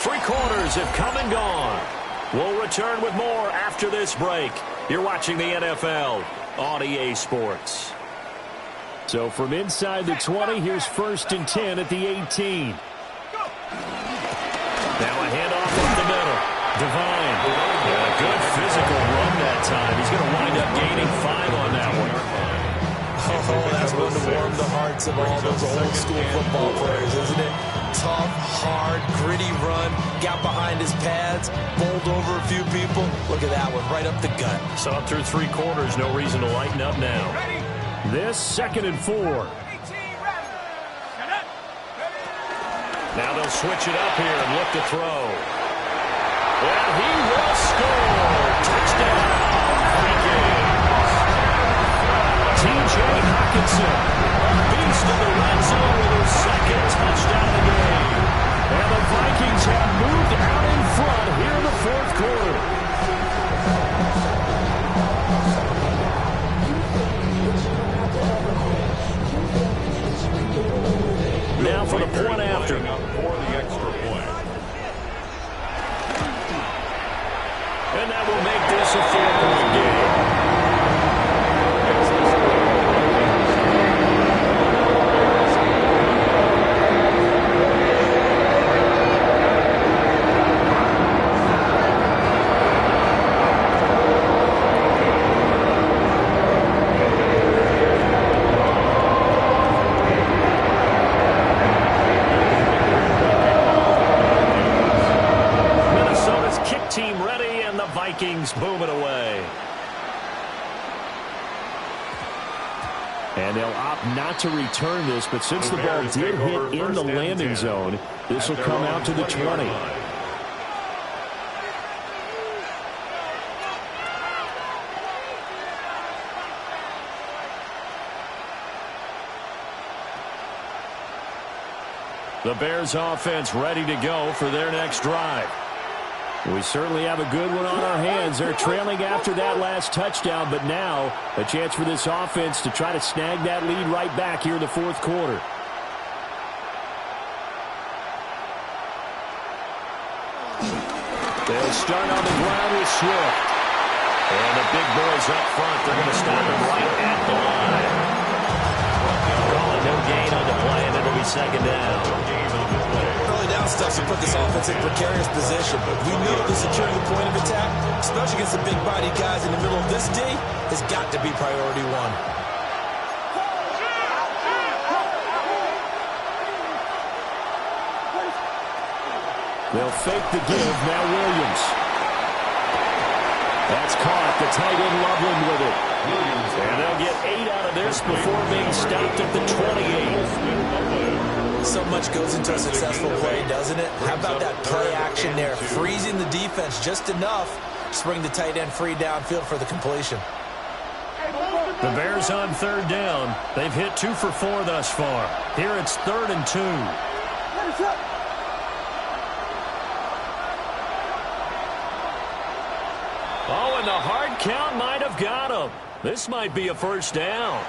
3 quarters have come and gone. We'll return with more after this break. You're watching the NFL on EA Sports. So from inside the 20, here's 1st and 10 at the 18. Now a handoff up the middle. Devine. A good physical run that time. He's going to wind up gaining 5 on that one. Oh, that's going to warm the hearts of all those old-school football players, isn't it? Tough, hard, gritty run, got behind his pads, bowled over a few people. Look at that one, right up the gut. Saw through 3 quarters, no reason to lighten up now. This 2nd and 4. Now they'll switch it up here and look to throw. And he will score. Touchdown, Vikings. T.J. Hockenson, beast in the red zone with his 2nd touchdown of the game. And the Vikings have moved out in front here in the 4th quarter. Now for the point after. For the extra point. And that will make this a 4-point game. Team ready, and the Vikings move it away. And they'll opt not to return this, but since the ball did hit in the landing zone, this will come out to the 20. The Bears offense ready to go for their next drive. We certainly have a good one on our hands. They're trailing after that last touchdown, but now a chance for this offense to try to snag that lead right back here in the fourth quarter. They'll start on the ground with Swift. And the big boys up front, they're going to stop him right at the line. Calling no gain on the play, and it'll be second down. Early down stuff to put this offense in precarious position. We know the securing the point of attack, especially against the big body guys in the middle of this D, has got to be priority one. They'll fake the give. Now Williams. That's caught. The tight end Loveland with it. And they'll get 8 out of this before being stopped at the 28. So much goes into a successful play, doesn't it? How about that play action there? Freezing the defense just enough to bring the tight end free downfield for the completion. The Bears on third down. They've hit 2 for 4 thus far. Here it's 3rd and 2. Oh, and the hard count might have got him. This might be a first down.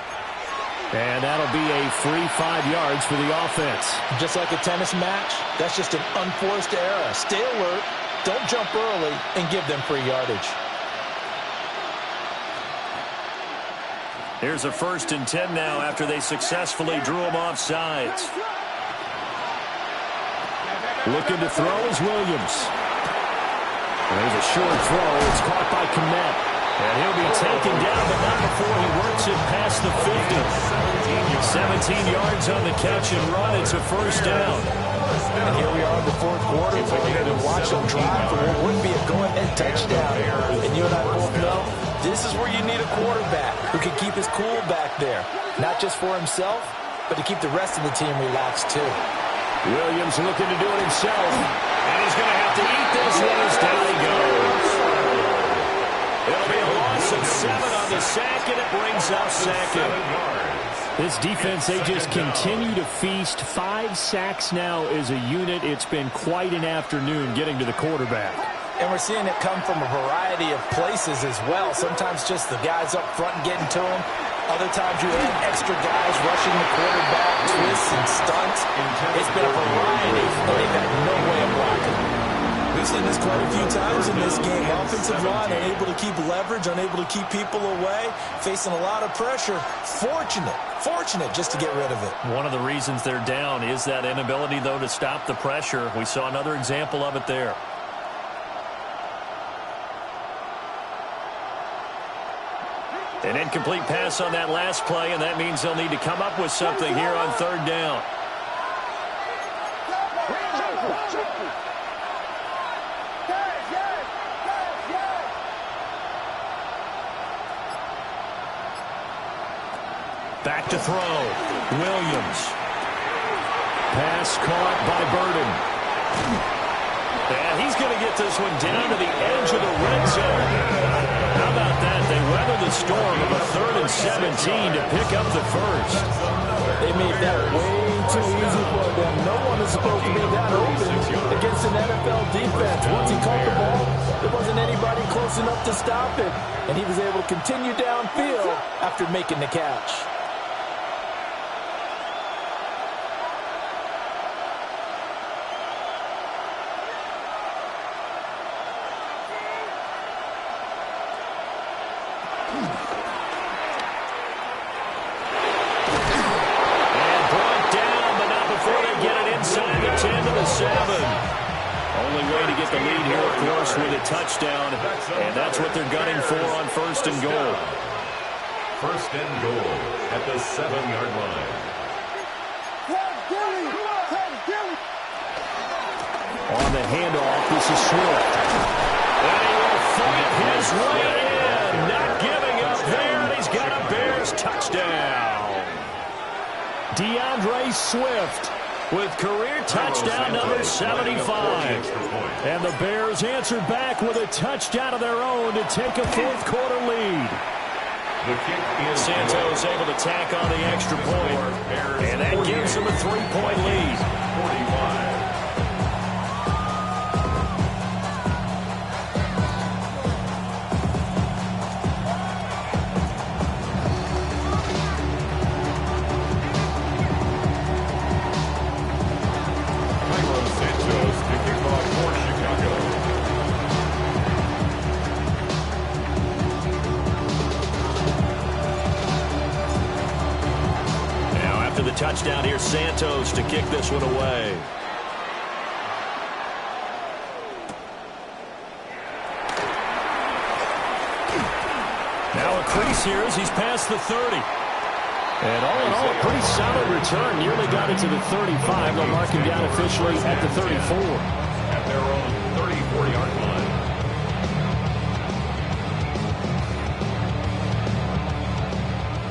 And that'll be a free 5 yards for the offense. Just like a tennis match, that's just an unforced error. Stay alert, don't jump early, and give them free yardage. Here's a 1st and 10 now after they successfully drew him off sides. Looking to throw is Williams. There's a short throw. It's caught by Kmet. And he'll be taken down, but not before he works it past the 50. 17 yards on the catch and run. It's a first down. And here we are in the fourth quarter. We're going to watch them drive for what would be a go-ahead touchdown. And you and I both know this is where you need a quarterback who can keep his cool back there. Not just for himself, but to keep the rest of the team relaxed too. Williams looking to do it himself. And he's going to have to eat this one as down he goes. It'll be a loss of 7 on the sack, and it brings up second. This defense, they just continue to feast. 5 sacks now as a unit. It's been quite an afternoon getting to the quarterback. And we're seeing it come from a variety of places as well. Sometimes just the guys up front getting to him. Other times you have extra guys rushing the quarterback, twists and stunts. It's been a variety, and they've had no way of blocking. We've seen this quite a few times in this game. Offensive line unable to keep leverage, unable to keep people away, facing a lot of pressure. Fortunate just to get rid of it. One of the reasons they're down is that inability, though, to stop the pressure. We saw another example of it there. An incomplete pass on that last play, and that means they'll need to come up with something here on third down. Back to throw. Williams. Pass caught by Burden. And he's going to get this one down to the edge of the red zone. How about that? They weather the storm of a 3rd and 17 to pick up the first. They made that way too easy for them. No one is supposed to be that open against an NFL defense. Once he caught the ball, there wasn't anybody close enough to stop it. And he was able to continue downfield after making the catch. Touchdown, and that's what they're gunning for on 1st and goal. 1st and goal at the 7-yard line. On the handoff, this is Swift. And he will fight his way in, not giving up there, and he's got a Bears touchdown. DeAndre Swift with career touchdown number 75. And the Bears answered back with a touchdown of their own to take a fourth-quarter lead. Santos able to tack on the extra point, and that gives them a 3-point lead. 45. Touchdown here, Santos, to kick this one away. Now a crease here as he's past the 30. And all in all, a pretty solid return. Nearly got it to the 35. They'll mark him down officially at the 34. At their own 34-yard line.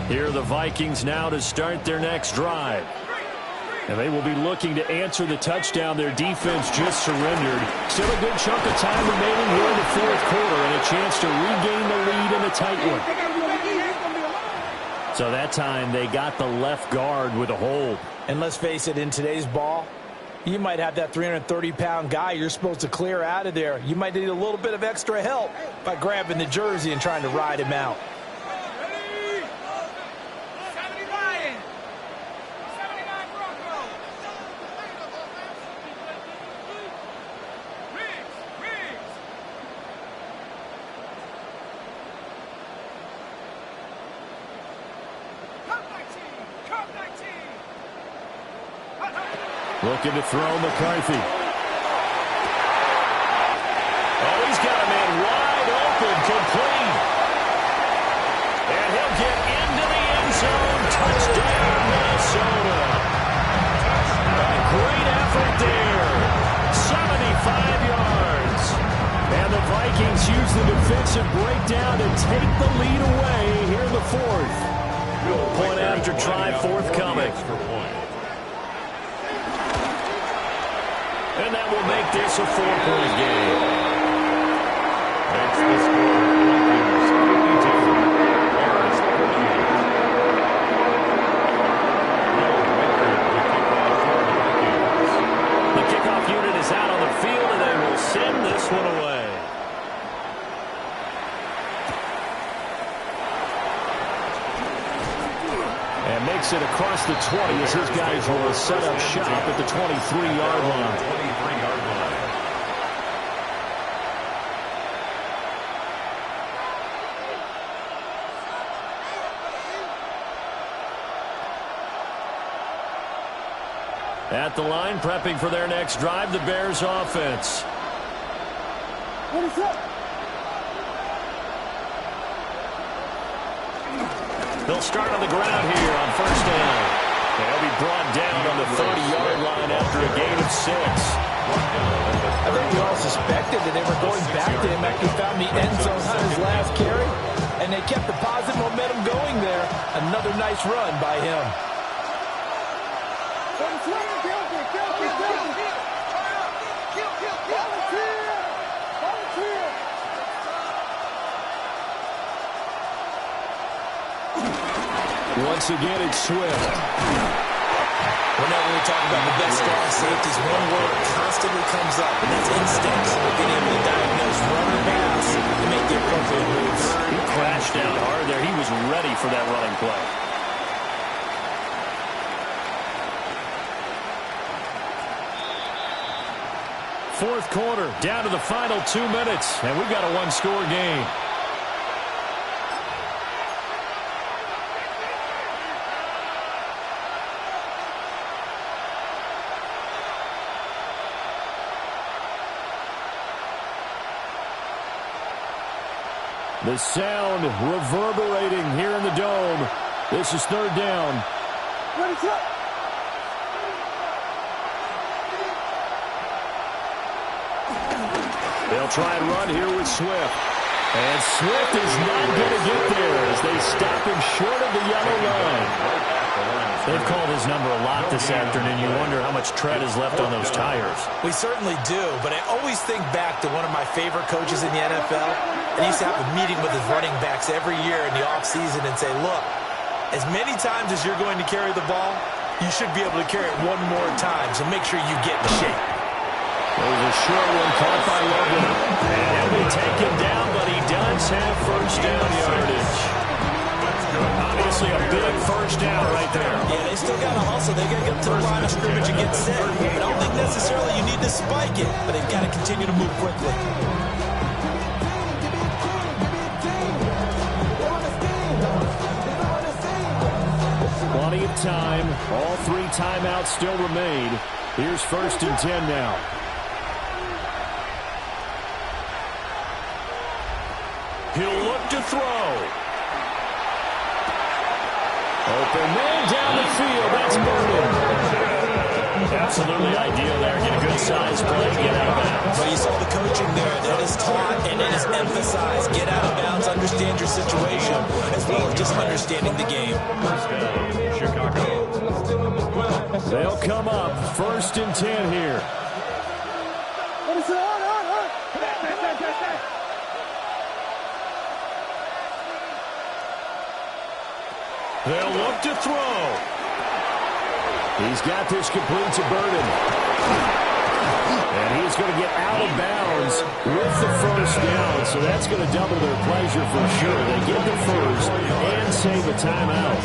Here are the Vikings now to start their next drive. And they will be looking to answer the touchdown their defense just surrendered. Still a good chunk of time remaining here in the fourth quarter and a chance to regain the lead in a tight one. So that time they got the left guard with a hold. And let's face it, in today's ball, you might have that 330-pound guy you're supposed to clear out of there. You might need a little bit of extra help by grabbing the jersey and trying to ride him out. Looking to throw McCarthy. Oh, he's got a man wide open, complete. And he'll get into the end zone. Touchdown, Minnesota. A great effort there. 75 yards. And the Vikings use the defensive breakdown to take the lead away here in the fourth. Point after try forthcoming. And that will make this a 4-point game. Makes the score Vikings 52, Bears 48. The kickoff unit is out on the field, and they will send this one away. And makes it across the 20 as his guys will set up shop at the 23-yard line. 23-yard line. At the line, prepping for their next drive, the Bears offense. What is up? They'll start on the ground here on first down. And he'll be brought down on the 30-yard line after a gain of 6. I think we all suspected that they were going back to him after he found the end zone on his last carry. And they kept the positive momentum going there. Another nice run by him. Once again, it's Swift. Whenever we talk about the best strong safeties, one word constantly comes up, and that's instincts. Being able to diagnose run or pass and make the appropriate moves. He crashed down hard there. He was ready for that running play. Fourth quarter, down to the final 2 minutes, and we've got a one-score game. The sound reverberating here in the dome. This is third down. What is up? They'll try and run here with Swift. And Swift is not going to get there as they stop him short of the yellow line. They've called his number a lot this afternoon. You wonder how much tread is left on those tires. We certainly do, but I always think back to one of my favorite coaches in the NFL. And he used to have a meeting with his running backs every year in the offseason and say, look, as many times as you're going to carry the ball, you should be able to carry it one more time, so make sure you get in shape. There's a short one caught by Logan. And he'll be taken down, but he does have first down yardage. Obviously a big first down right there. Yeah, they still got to hustle. They got to get to the line of scrimmage and get set. I don't think necessarily you need to spike it, but they've got to continue to move quickly. Plenty of time. All 3 timeouts still remain. Here's 1st and 10 now. He'll look to throw. Open man down the field. That's Burden. Absolutely ideal there. Get a good size play, get out of bounds. But you saw the coaching there. That is taught and it is emphasized. Get out of bounds, understand your situation, as well as just understanding the game. They'll come up 1st and 10 here. What is it? They'll look to throw. He's got this complete to Burden. And he's going to get out of bounds with the first down, so that's going to double their pleasure for sure. They get the first and save a timeout.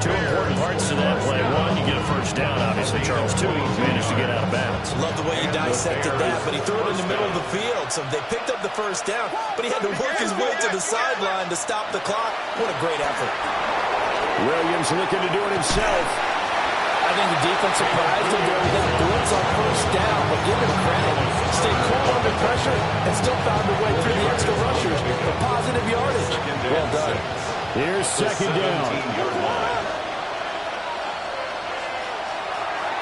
2 important parts to that play. 1, you get a first down, obviously. Charles, 2, he managed to get out of bounds. Love the way he dissected that, but he threw it in the middle of the field, so they picked up the first down, but he had to work his way to the sideline to stop the clock. What a great effort. Williams looking to do it himself. I think the defense surprised him there with that blitz on first down, but give him credit. Stayed cool under pressure and still found a way through the extra rushers for positive yardage. Well done. Here's 2nd down.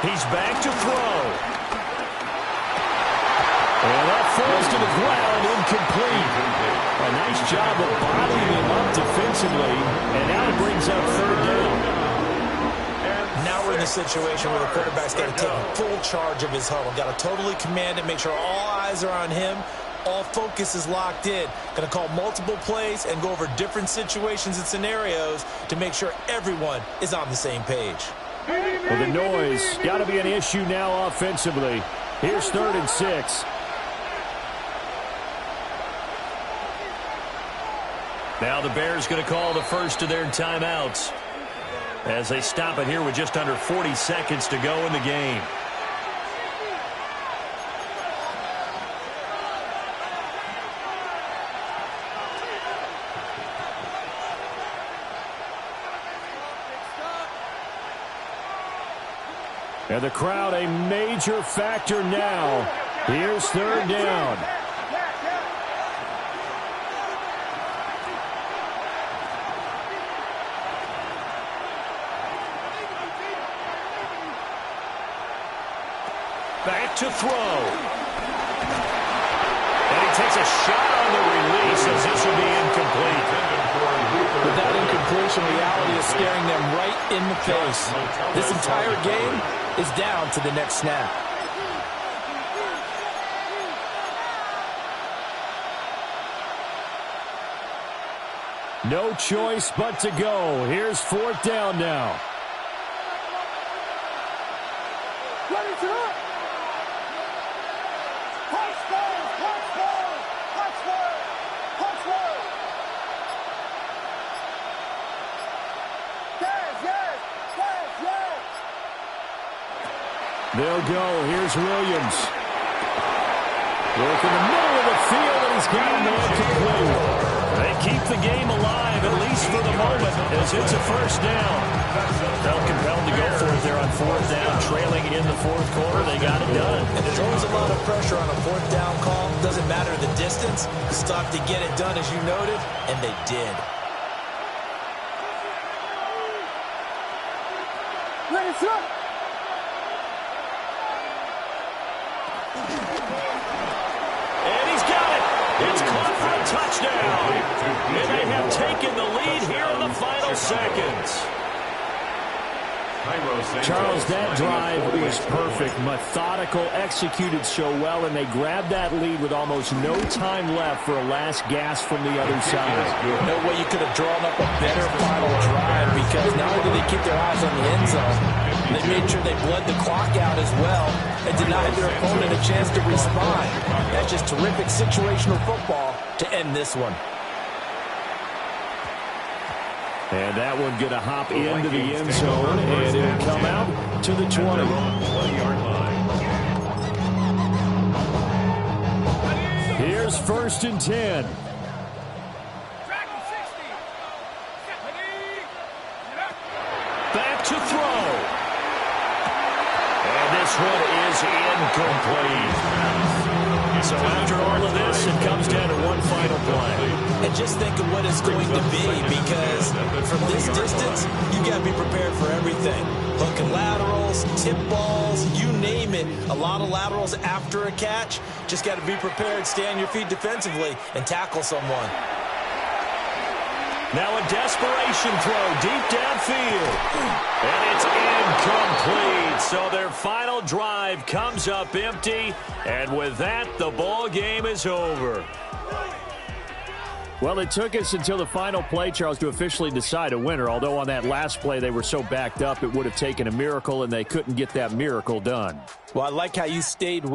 He's back to throw. And that falls to the ground, incomplete. A nice job of bottling him up defensively, and now it brings up 3rd down. Now we're in a situation where the quarterback's got to take full charge of his huddle. Got to totally command it, make sure all eyes are on him. All focus is locked in. Going to call multiple plays and go over different situations and scenarios to make sure everyone is on the same page. Well, the noise got to be an issue now offensively. Here's 3rd and 6. Now the Bears going to call the first of their timeouts as they stop it here with just under 40 seconds to go in the game. And the crowd a major factor now. Here's 3rd down. Back to throw. And he takes a shot on the release as this will be incomplete. With that incompletion, reality is staring them right in the face. This entire game is down to the next snap. No choice but to go. Here's 4th down now. They'll go. Here's Williams. Work in the middle of the field, and he's got a man complete. They keep the game alive, at least for the moment, as it's a first down. Felt compelled to go for it there on 4th down, trailing in the 4th quarter. They got it done. And there's always a lot of pressure on a 4th down call. Doesn't matter the distance. You still have to get it done, as you noted, and they did. Let's go. And he's got it. It's caught for a touchdown. And they have taken the lead here in the final seconds. Charles, that drive was perfect, methodical, executed so well, and they grabbed that lead with almost no time left for a last gasp from the other side. No way you could have drawn up a better final drive, because not only did they keep their eyes on the end zone, they made sure they bled the clock out as well and denied their opponent a chance to respond. That's just terrific situational football to end this one. And that one going to hop into the end zone, and it'll come out to the 20. 20-yard line. Here's 1st and 10. Back to throw. And this one is incomplete. So after all of this, it comes down to one final play. And just think of what it's going to be, because from this distance, you got to be prepared for everything. Hook and laterals, tip balls, you name it. A lot of laterals after a catch. Just got to be prepared, stay on your feet defensively, and tackle someone. Now a desperation throw deep downfield. And it's incomplete. So their final drive comes up empty. And with that, the ball game is over. Well, it took us until the final play, Charles, to officially decide a winner. Although on that last play they were so backed up, it would have taken a miracle, and they couldn't get that miracle done. Well, I like how you stayed